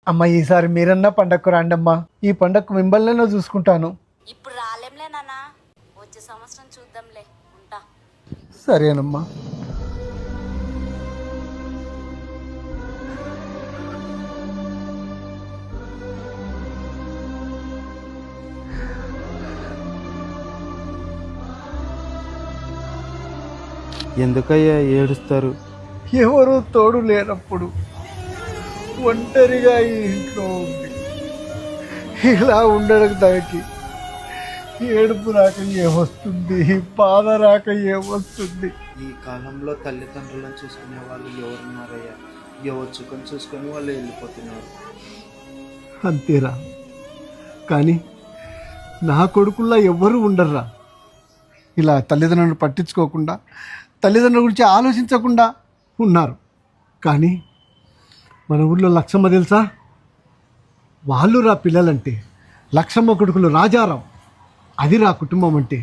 అమ్మ ఈసారి మీరన్నా పండగకు రండమ్మా. ఈ పండగకు మిమ్మల్నైనా చూసుకుంటాను. ఇప్పుడు రాలేంలే నాన్న, వచ్చే సంవత్సరం చూద్దాంలే. ఉంటా. సరేనమ్మా. ఎందుకయ్యా ఏడుస్తారు? ఎవరు తోడు లేనప్పుడు ఒంటరిగా ఈ ఇంట్లో ఉంది. ఇలా ఉండడం దానికి ఏడుపు రాక ఏమొస్తుంది, బాధ రాక ఏమొస్తుంది? ఈ కాలంలో తల్లిదండ్రులను చూసుకునే వాళ్ళు ఎవరున్నారయ్యా? ఎవరు చుక్కని చూసుకొని వాళ్ళు వెళ్ళిపోతున్నారు. అంతేరా, కానీ నా కొడుకుల్లా ఎవ్వరూ ఉండర్రా. ఇలా తల్లిదండ్రులను పట్టించుకోకుండా, తల్లిదండ్రుల గురించి ఆలోచించకుండా ఉన్నారు. కానీ మన ఊళ్ళో లక్షమ్మ తెలుసా? వాళ్ళు రా పిల్లలంటే. లక్షమ్మ కొడుకులు రాజారాం. అది రా కుటుంబం అంటే.